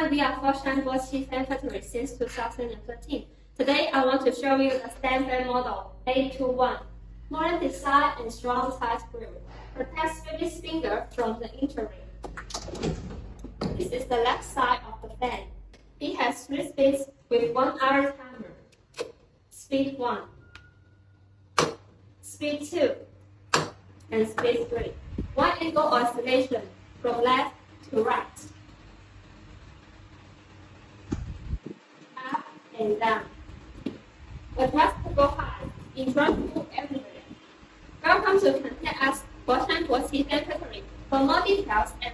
everyone, we are FS-40 fan factory since 2013. Today, I want to show you the stand fan model 821. Modern design and strong side grip protects baby's finger from the injury. This is the left side of the fan. It has 3 speeds with 1 hour timer. Speed 1, Speed 2, and Speed 3. Wide angle oscillation from left to right. Up and down. Adjustable height, adjustable everywhere. Welcome to contact us FS-40 Fan Factory for more details and